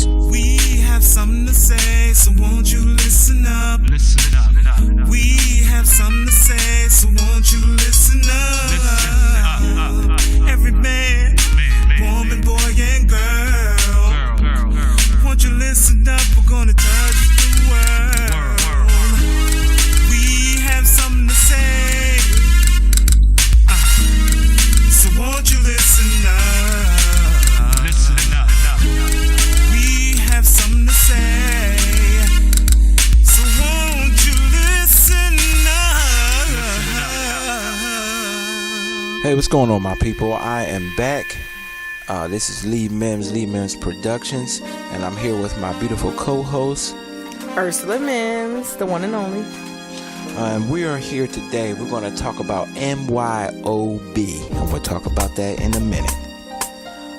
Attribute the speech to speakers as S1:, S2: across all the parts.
S1: Productions.
S2: We have something to say, so won't you listen up?
S1: Listen up.
S2: We have something to say, so won't you listen up? Every man, woman, boy, and girl. Won't you listen up? We're gonna touch the world. We have something to say, so won't you listen up?
S1: Listen up.
S2: We have something to say, so won't you listen up?
S3: Hey, what's going on, my people? I am back. This is Mims Productions, and I'm here with my beautiful co-host,
S4: Ursula Mims, the one and only.
S3: And we are here today. We're going to talk about M.Y.O.B, and we'll talk about that in a minute.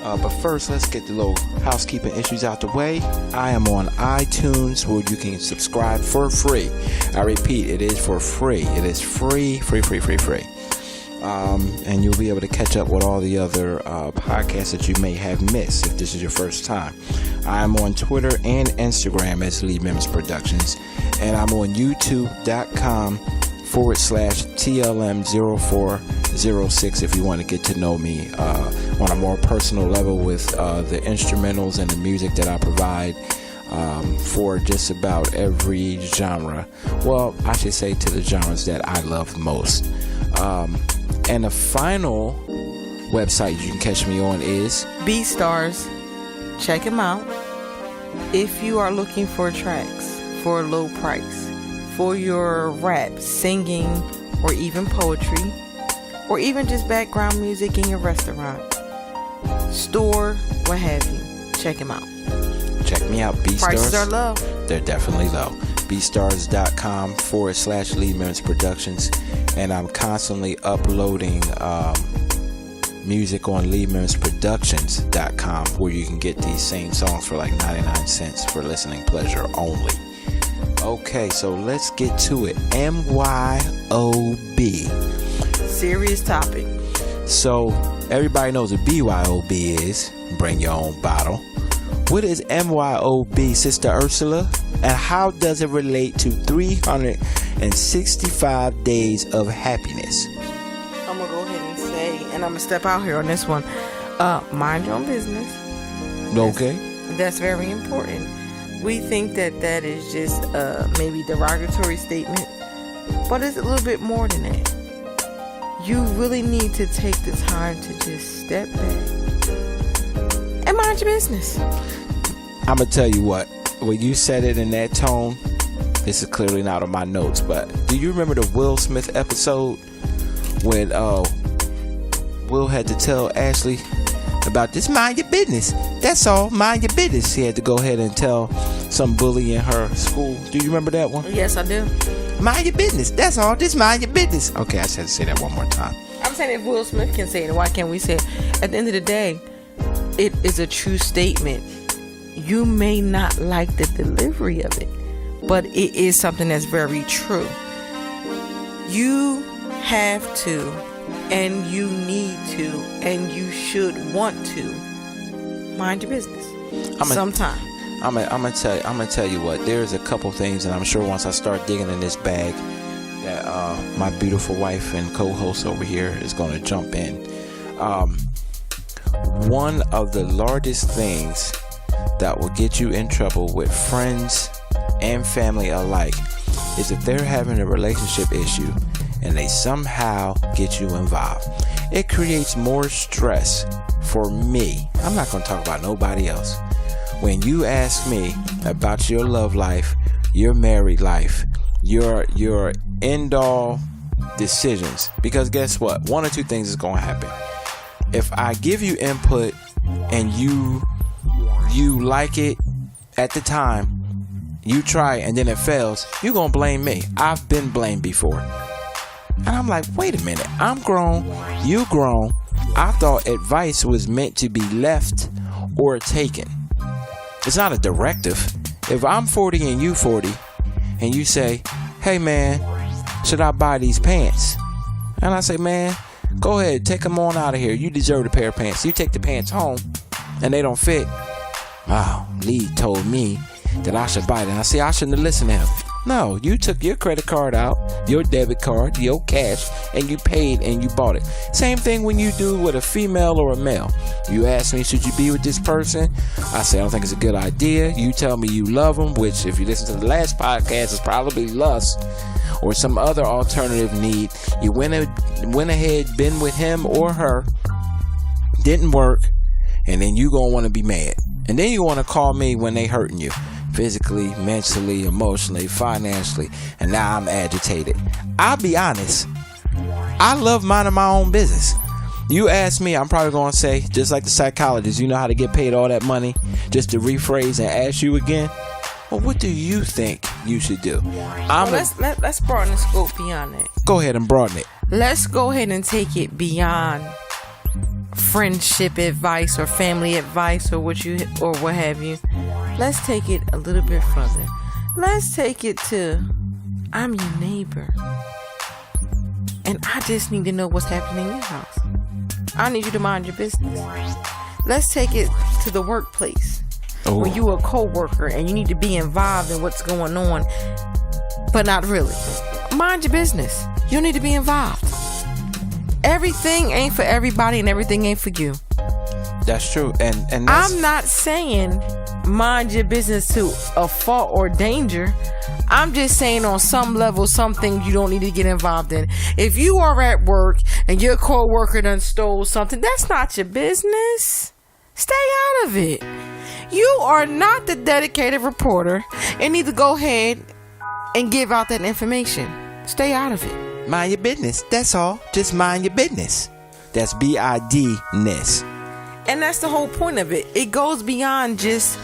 S3: But first, let's get the little housekeeping issues out the way. I am on iTunes, where you can subscribe for free. I repeat, it is for free. It is free. And you'll be able to catch up with all the other podcasts that you may have missed if this is your first time. I'm on Twitter and Instagram as Mims Productions, and I'm on youtube.com/TLM0406 if you want to get to know me on a more personal level with the instrumentals and the music that I provide for just about every genre. Well, I should say to the genres that I love most. And the final website you can catch me on is
S4: BeatStars. Check him out. If you are looking for tracks for a low price, for your rap, singing, or even poetry, or even just background music in your restaurant, store, what have you, check him out.
S3: Check me out, BeatStars.
S4: Prices are low.
S3: They're definitely low. BeatStars.com/Mims Productions. And I'm constantly uploading music on LeeMimsProductions.com, where you can get these same songs for like 99 cents for listening pleasure only. Okay, so let's get to it. M.Y.O.B.
S4: Serious topic.
S3: So everybody knows what BYOB is. Bring your own bottle. What is M.Y.O.B, Sister Ursula? And how does it relate to 365 days of happiness?
S4: I'm going to go ahead and say, and I'm going to step out here on this one. Mind your own business.
S3: Okay.
S4: That's very important. We think that is just maybe derogatory statement, but it's a little bit more than that. You really need to take the time to just step back and mind your business.
S3: I'm going to tell you what. When you said it in that tone, this is clearly not on my notes, but do you remember the Will Smith episode when Will had to tell Ashley about this? Mind your business. That's all. Mind your business. He had to go ahead and tell some bully in her school. Do you remember that one?
S4: Yes, I do.
S3: Mind your business. That's all. Just mind your business. Okay, I just had to say that one more time.
S4: I'm saying if Will Smith can say it, why can't we say it? At the end of the day, it is a true statement. You may not like the delivery of it, but it is something that's very true. You have to, and you need to, and you should want to mind your business. Sometime.
S3: I'm gonna tell you what. There's a couple things, and I'm sure once I start digging in this bag, that my beautiful wife and co-host over here is gonna jump in. One of the largest things that will get you in trouble with friends and family alike is if they're having a relationship issue and they somehow get you involved. It creates more stress for me. I'm not going to talk about nobody else. When you ask me about your love life, your married life, your end-all decisions, because guess what? One or two things is going to happen. If I give you input and you like it at the time, you try it and then it fails, you're gonna blame me. I've been blamed before, and I'm like, wait a minute, I'm grown, you grown. I thought advice was meant to be left or taken. It's not a directive. If I'm 40 and you 40 and you say, hey man, should I buy these pants? And I say, man, go ahead, take them on out of here. You deserve a pair of pants. You take the pants home and they don't fit, Lee told me that I should buy it. And I see I shouldn't have listened to him. No, you took your credit card out, your debit card, your cash, and you paid and you bought it. Same thing when you do with a female or a male. You ask me, should you be with this person? I say, I don't think it's a good idea. You tell me you love them, which if you listen to the last podcast is probably lust or some other alternative need. You went ahead, been with him or her, didn't work, and then you gonna want to be mad. And then you want to call me when they hurting you. Physically, mentally, emotionally, financially, and now I'm agitated. I'll be honest, I love minding my own business. You ask me, I'm probably going to say, just like the psychologist, you know how to get paid all that money? Just to rephrase and ask you again, well, what do you think you should do?
S4: Let's broaden the scope beyond that.
S3: Go ahead and broaden it.
S4: Let's go ahead and take it beyond friendship advice or family advice or what have you. Let's take it a little bit further. Let's take it to, I'm your neighbor, and I just need to know what's happening in your house. I need you to mind your business. Let's take it to the workplace. When you a co-worker and you need to be involved in what's going on, but not really. Mind your business. You don't need to be involved. Everything ain't for everybody and everything ain't for you.
S3: That's true. And
S4: I'm not saying mind your business to a fault or danger. I'm just saying on some level, some things you don't need to get involved in. If you are at work and your co-worker done stole something, that's not your business. Stay out of it. You are not the dedicated reporter and need to go ahead and give out that information. Stay out of it.
S3: Mind your business. That's all. Just mind your business. That's BID-ness.
S4: And that's the whole point of it. It goes beyond just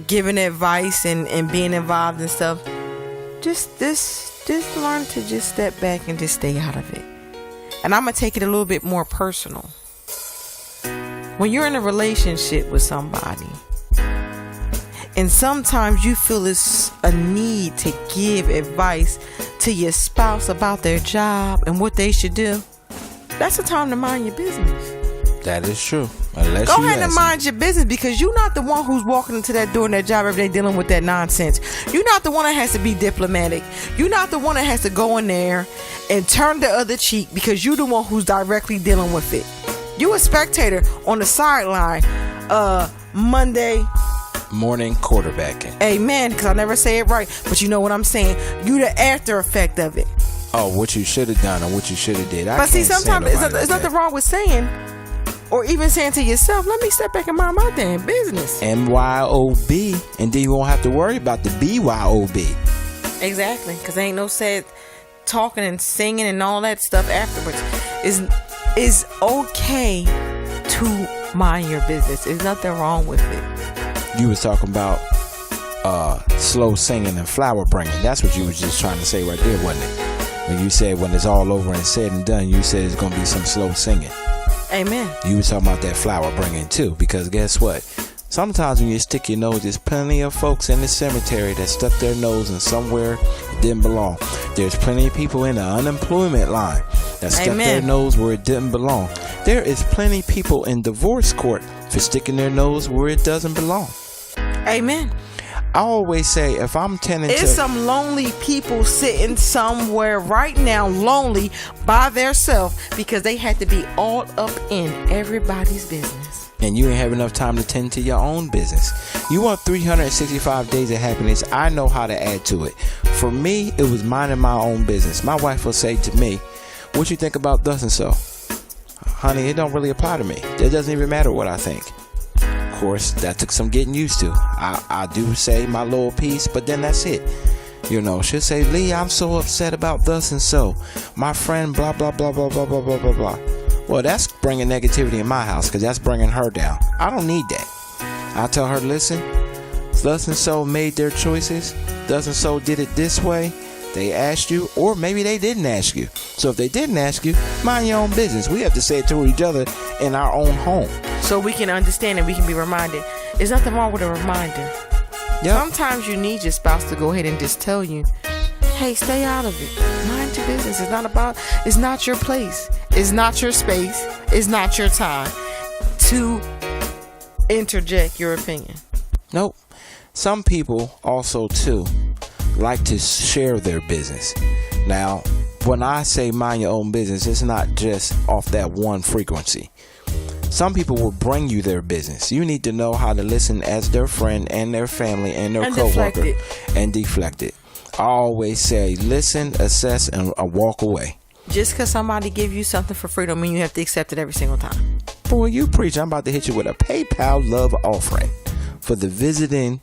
S4: giving advice and being involved and stuff. Just learn to just step back and just stay out of it. And I'm going to take it a little bit more personal. When you're in a relationship with somebody, and sometimes you feel it's a need to give advice to your spouse about their job and what they should do, that's the time to mind your business.
S3: That is true. Unless
S4: go ahead and mind your business, because you're not the one who's walking into that door in that job every day dealing with that nonsense. You're not the one that has to be diplomatic. You're not the one that has to go in there and turn the other cheek, because you're the one who's directly dealing with it. You a spectator on the sideline Monday
S3: morning quarterbacking.
S4: Amen, because I never say it right, but you know what I'm saying. You the after effect of it.
S3: Oh, what you should have done or what you should have did.
S4: But see, sometimes there's nothing wrong with saying, or even saying to yourself, let me step back and mind my damn business.
S3: M.Y.O.B. And then you won't have to worry about the B.Y.O.B.
S4: Exactly, because ain't no said talking and singing and all that stuff afterwards. Is okay to mind your business. There's nothing wrong with it.
S3: You was talking about slow singing and flower bringing. That's what you was just trying to say right there, wasn't it? When you said when it's all over and said and done, you said it's going to be some slow singing.
S4: Amen. You
S3: was talking about that flower bringing too, because guess what? Sometimes when you stick your nose, there's plenty of folks in the cemetery that stuck their nose in somewhere it didn't belong. There's plenty of people in the unemployment line that stuck their nose where it didn't belong. There is plenty of people in divorce court for sticking their nose where it doesn't belong.
S4: Amen.
S3: I always say, if I'm tending
S4: to... There's some lonely people sitting somewhere right now, lonely by themselves, because they had to be all up in everybody's business.
S3: And you ain't have enough time to tend to your own business. You want 365 days of happiness. I know how to add to it. For me, it was minding my own business. My wife will say to me, what you think about thus and so? Honey, it don't really apply to me. It doesn't even matter what I think. Of course, that took some getting used to. I do say my little piece, but then that's it. You know, she'll say, Lee, I'm so upset about thus and so. My friend, blah, blah, blah, blah, blah, blah, blah, blah, blah. Well, that's bringing negativity in my house, because that's bringing her down. I don't need that. I tell her, listen, thus and so made their choices. Thus and so did it this way. They asked you, or maybe they didn't ask you. So if they didn't ask you, mind your own business. We have to say it to each other in our own home,
S4: so we can understand and we can be reminded. There's nothing wrong with a reminder. Yep. Sometimes you need your spouse to go ahead and just tell you, hey, stay out of it. Mind your business. It's not your place. It's not your space. It's not your time to interject your opinion.
S3: Nope. Some people also too like to share their business. Now, when I say mind your own business, it's not just off that one frequency. Some people will bring you their business. You need to know how to listen as their friend and their family and their coworker and deflect it. I always say listen, assess, and walk away.
S4: Just because somebody give you something for free don't mean you have to accept it every single time.
S3: Boy, you preach. I'm about to hit you with a PayPal love offering for the visiting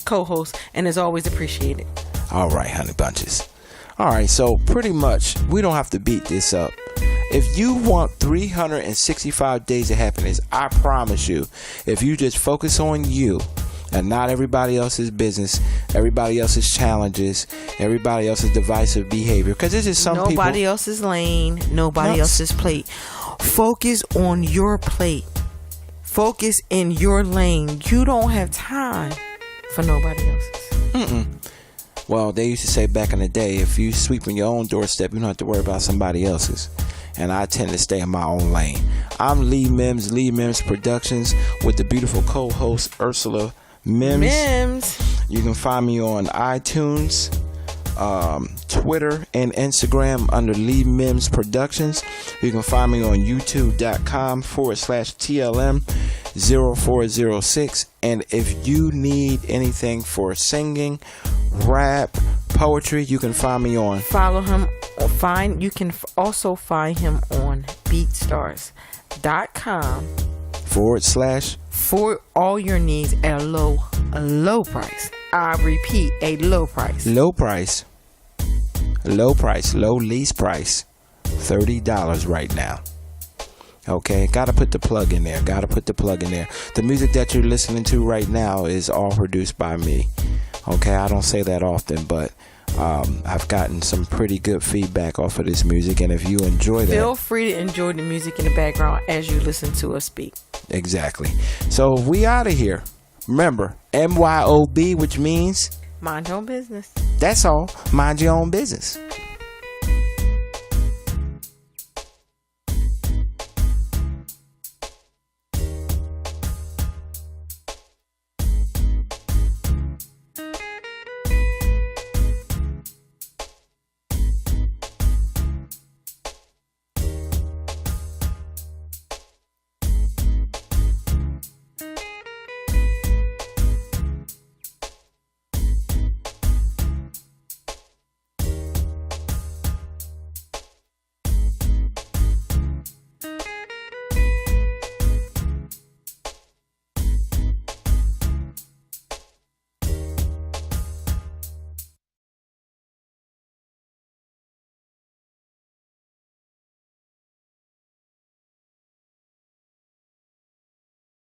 S4: co-host, and is always appreciated.
S3: All right, honey bunches. All right, so pretty much we don't have to beat this up. If you want 365 days of happiness, I promise you, if you just focus on you and not everybody else's business, everybody else's challenges, everybody else's divisive behavior, because this is some people.
S4: Nobody else's lane, nobody else's plate. Focus on your plate. Focus in your lane. You don't have time for nobody else's.
S3: Well, they used to say back in the day, if you sweeping your own doorstep, you don't have to worry about somebody else's. And I tend to stay in my own lane. I'm Lee Mims Productions, with the beautiful co-host Ursula Mims. You can find me on iTunes, Twitter, and Instagram under Lee Mims Productions. You can find me on youtube.com/TLM0406. And if you need anything for singing, rap, poetry, you can find me on.
S4: Follow him. You can also find him on BeatStars.com for all your needs at a low price. I repeat, a low price.
S3: Low lease price, $30 right now. Okay, gotta put the plug in there. The music that you're listening to right now is all produced by me. Okay, I don't say that often, but I've gotten some pretty good feedback off of this music, and if you enjoy that,
S4: feel free to enjoy the music in the background as you listen to us speak.
S3: Exactly. So we out of here. Remember, M.Y.O.B, which means
S4: mind your own business.
S3: That's all. Mind your own business.